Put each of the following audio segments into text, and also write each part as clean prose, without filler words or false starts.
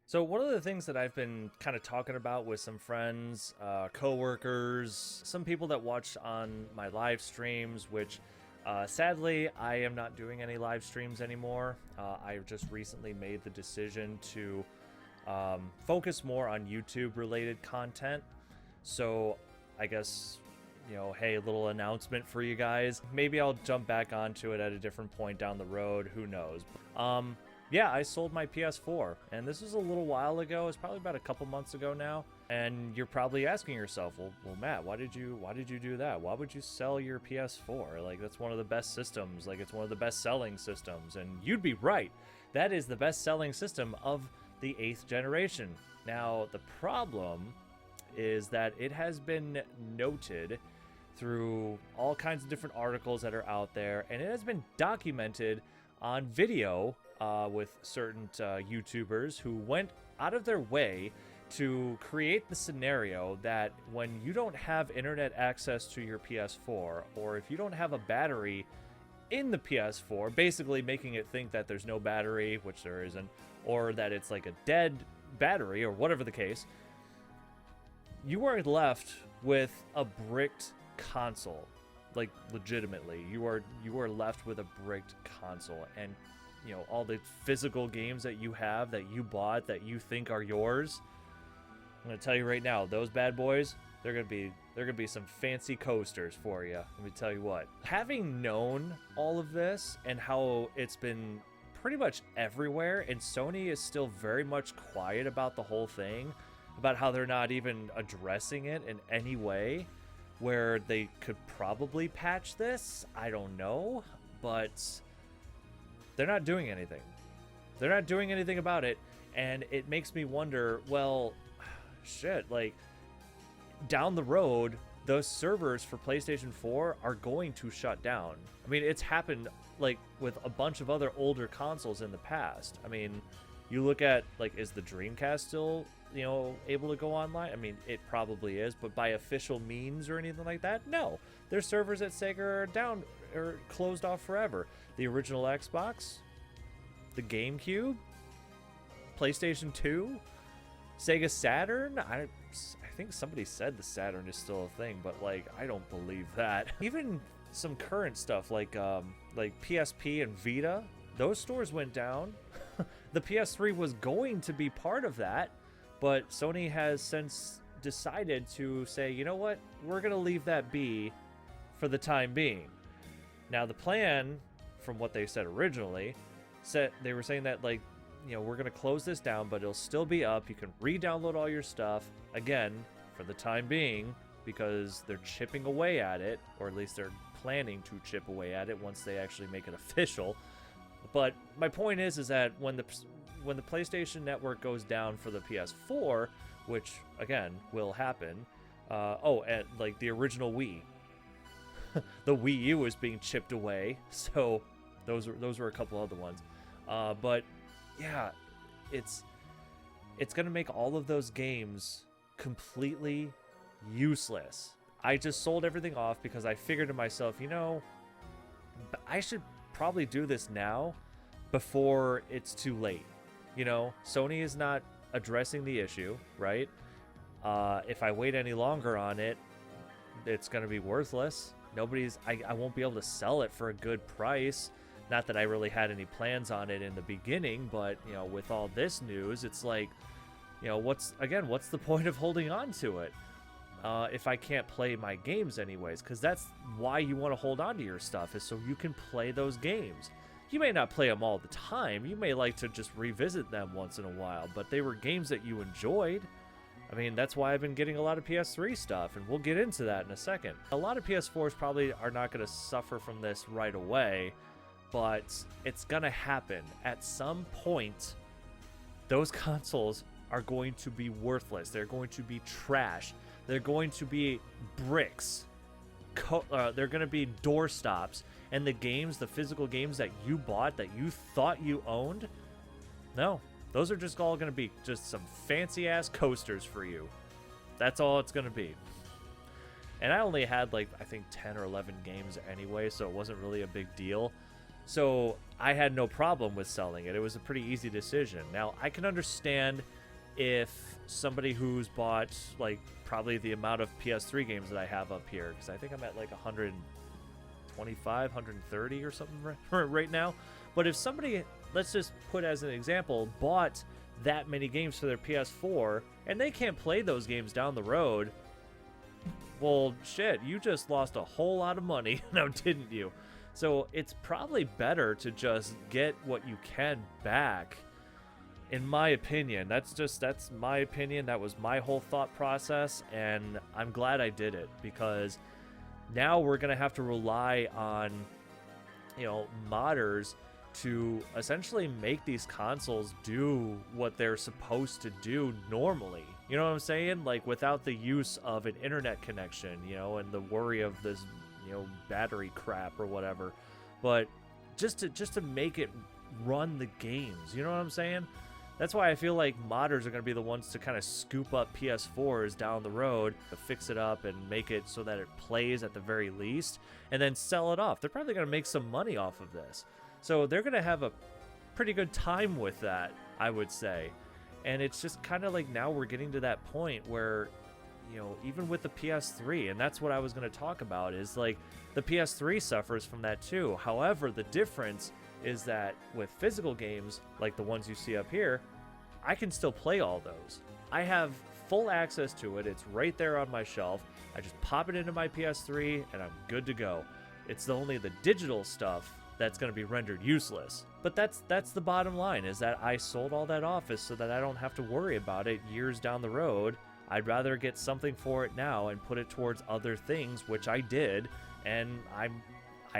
So one of the things that I've been kind of talking about with some friends, coworkers, some people that watch on my live streams, which sadly I am not doing any live streams anymore. I just recently made the decision to focus more on YouTube related content. So I guess, hey, a little announcement for you guys. Maybe I'll jump back onto it at a different point down the road. Who knows? Yeah, I sold my PS4, and this was a little while ago. It's probably about a couple months ago now. And you're probably asking yourself, well, Matt, why did you do that? Why would you sell your PS4? Like, that's one of the best systems. Like, it's one of the best selling systems. And you'd be right. That is the best selling system of the 8th generation. Now, the problem is that it has been noted through all kinds of different articles that are out there, and it has been documented on video with certain YouTubers who went out of their way to create the scenario that when you don't have internet access to your PS4, or if you don't have a battery in the PS4, basically making it think that there's no battery, which there isn't, or that it's like a dead battery, or whatever the case, you are left with a bricked console. Like, legitimately, you are left with a bricked console, and all the physical games that you have, that you bought, that you think are yours. I'm gonna tell you right now, those bad boys, they're gonna be some fancy coasters for you. Let me tell you what. Having known all of this and how it's been pretty much everywhere, and Sony is still very much quiet about the whole thing, about how they're not even addressing it in any way, where they could probably patch this, I don't know, but they're not doing anything. They're not doing anything about it, and it makes me wonder, well, shit, like, down the road, those servers for PlayStation 4 are going to shut down. I mean, it's happened, like, with a bunch of other older consoles in the past. I mean, you look at, like, is the Dreamcast still, able to go online? I mean, it probably is, but by official means or anything like that? No. Their servers at Sega are down, or closed off forever. The original Xbox, the GameCube, PlayStation 2, Sega Saturn? I think somebody said the Saturn is still a thing, but, like, I don't believe that. Even some current stuff like PSP and Vita, those stores went down. The PS3 was going to be part of that, but Sony has since decided to say, you know what, we're going to leave that be for the time being. Now, the plan, from what they said originally, they were saying that, like, we're going to close this down, but it'll still be up. You can re-download all your stuff, again, for the time being, because they're chipping away at it, or at least they're planning to chip away at it once they actually make it official. But my point is that when the PlayStation Network goes down for the PS4, which again will happen, and like the original Wii, the Wii U is being chipped away. So those were a couple other ones, but yeah, it's gonna make all of those games completely useless. I just sold everything off because I figured to myself, I should probably do this now before it's too late. Sony is not addressing the issue, right? If I wait any longer on it, it's going to be worthless. I won't be able to sell it for a good price. Not that I really had any plans on it in the beginning, but with all this news, it's like, what's the point of holding on to it? If I can't play my games anyways, because that's why you want to hold on to your stuff, is so you can play those games. You may not play them all the time, you may like to just revisit them once in a while, but they were games that you enjoyed. I mean, that's why I've been getting a lot of PS3 stuff, and we'll get into that in a second. A lot of PS4s probably are not going to suffer from this right away, but it's going to happen. At some point, those consoles are going to be worthless. They're going to be trash. They're going to be bricks. They're going to be doorstops. And the games, the physical games that you bought, that you thought you owned, no. Those are just all going to be just some fancy-ass coasters for you. That's all it's going to be. And I only had, like, I think 10 or 11 games anyway, so it wasn't really a big deal. So I had no problem with selling it. It was a pretty easy decision. Now, I can understand if somebody who's bought like probably the amount of PS3 games that I have up here, because I think I'm at like 125, 130 or something right now. But if somebody, let's just put as an example, bought that many games for their PS4 and they can't play those games down the road, well, shit, you just lost a whole lot of money now, didn't you? So it's probably better to just get what you can back, in my opinion. That's my opinion. That was my whole thought process, and I'm glad I did it, because now we're gonna have to rely on, modders to essentially make these consoles do what they're supposed to do normally. You know what I'm saying? Like, without the use of an internet connection, and the worry of this, battery crap or whatever. But just to make it run the games, you know what I'm saying? That's why I feel like modders are going to be the ones to kind of scoop up PS4s down the road, to fix it up and make it so that it plays at the very least, and then sell it off. They're probably going to make some money off of this. So they're going to have a pretty good time with that, I would say. And it's just kind of like now we're getting to that point where, even with the PS3, and that's what I was going to talk about, is like the PS3 suffers from that too. However, the difference is that with physical games, like the ones you see up here, I can still play all those. I have full access to it. It's right there on my shelf. I just pop it into my PS3 and I'm good to go. It's only the digital stuff that's going to be rendered useless. But that's the bottom line, is that I sold all that off so that I don't have to worry about it years down the road. I'd rather get something for it now and put it towards other things, which I did, and I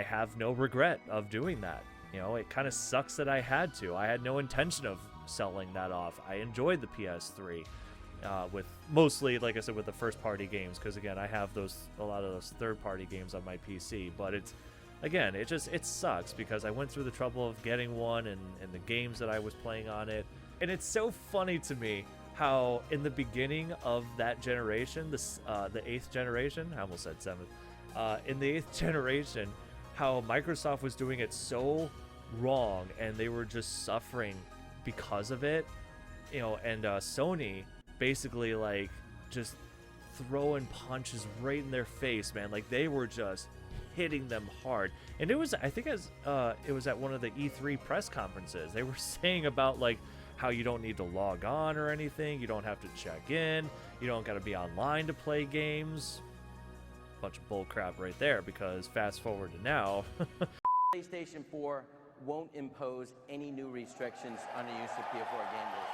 have no regret of doing that. It kind of sucks that I had to. I had no intention of selling that off. I enjoyed the PS3, with mostly, like I said, with the first-party games, because again, I have a lot of those third-party games on my PC. But it sucks because I went through the trouble of getting one and the games that I was playing on it, and it's so funny to me how in the beginning of that generation, the 8th generation, I almost said 7th, in the 8th generation, how Microsoft was doing it so wrong and they were just suffering because of it, and Sony basically like just throwing punches right in their face, man. Like, they were just hitting them hard. And it was, I think, it was at one of the E3 press conferences, they were saying about like how you don't need to log on or anything, you don't have to check in, you don't got to be online to play games. Bunch of bull crap right there, because fast forward to now. PlayStation 4 won't impose any new restrictions on the use of PS4 gamers.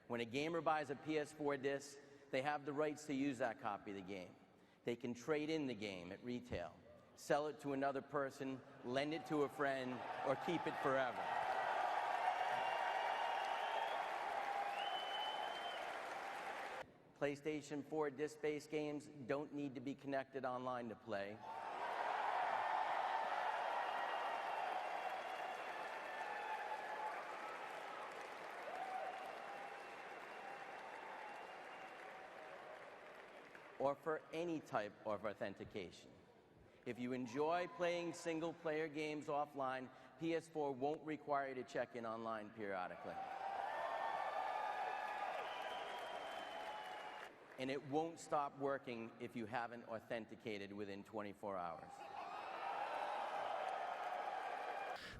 When a gamer buys a PS4 disc, they have the rights to use that copy of the game. They can trade in the game at retail, sell it to another person, lend it to a friend, or keep it forever. PlayStation 4 disc-based games don't need to be connected online to play. Or for any type of authentication. If you enjoy playing single-player games offline, PS4 won't require you to check in online periodically. And it won't stop working if you haven't authenticated within 24 hours.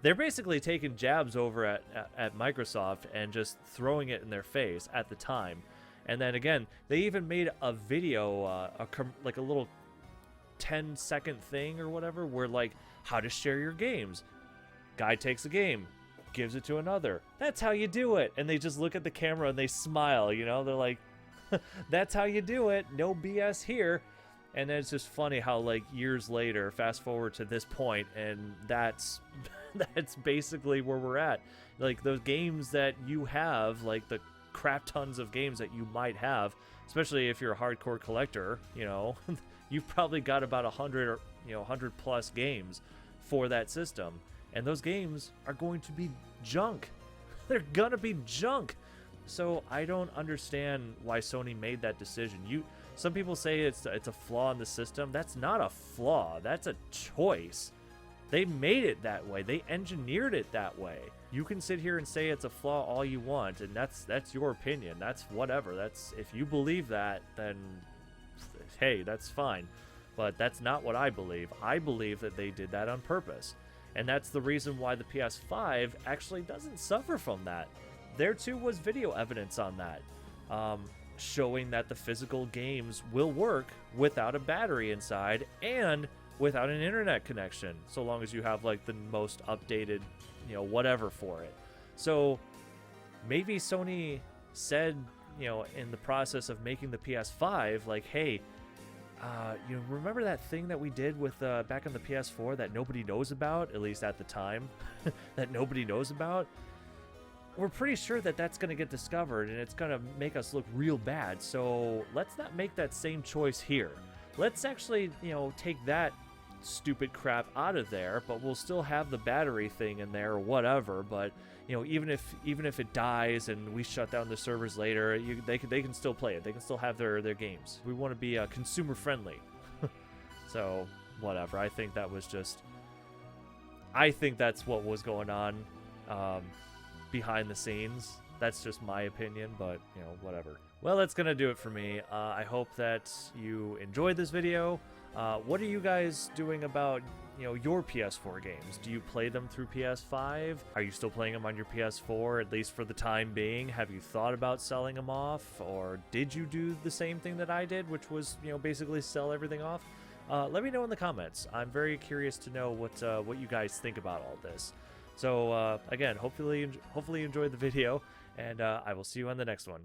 They're basically taking jabs over at Microsoft and just throwing it in their face at the time. And then again, they even made a video, like a little 10-second thing or whatever, where like how to share your games. Guy takes a game, gives it to another. That's how you do it. And they just look at the camera and they smile, they're like, that's how you do it. No BS here. And then it's just funny how like years later, fast forward to this point, and that's basically where we're at. Like those games that you have, like the crap tons of games that you might have, especially if you're a hardcore collector, you've probably got about 100 or 100 plus games for that system, and those games are going to be junk. They're gonna be junk. So I don't understand why Sony made that decision. Some people say it's a flaw in the system. That's not a flaw. That's a choice. They made it that way. They engineered it that way. You can sit here and say it's a flaw all you want, and that's your opinion. That's whatever. That's, if you believe that, then hey, that's fine. But that's not what I believe. I believe that they did that on purpose. And that's the reason why the PS5 actually doesn't suffer from that. There too was video evidence on that, showing that the physical games will work without a battery inside and without an internet connection, so long as you have like the most updated, you know, whatever for it. So maybe Sony said, you know, in the process of making the PS5, like, hey, you know, remember that thing that we did with back on the PS4 that nobody knows about, at least at the time, that nobody knows about? We're pretty sure that that's going to get discovered, and it's going to make us look real bad. So let's not make that same choice here. Let's actually, you know, take that stupid crap out of there, but we'll still have the battery thing in there or whatever. But you know, even if it dies and we shut down the servers later, they can still play it. They can still have their games. We want to be consumer friendly. So whatever. I think that's what was going on behind the scenes. That's just my opinion, but you know, whatever. Well, that's gonna do it for me. I hope that you enjoyed this video. What are you guys doing about, you know, your PS4 games? Do you play them through PS5? Are you still playing them on your PS4, at least for the time being? Have you thought about selling them off? Or did you do the same thing that I did, which was, you know, basically sell everything off? Let me know in the comments. I'm very curious to know what you guys think about all this. So again, hopefully you enjoyed the video, and I will see you on the next one.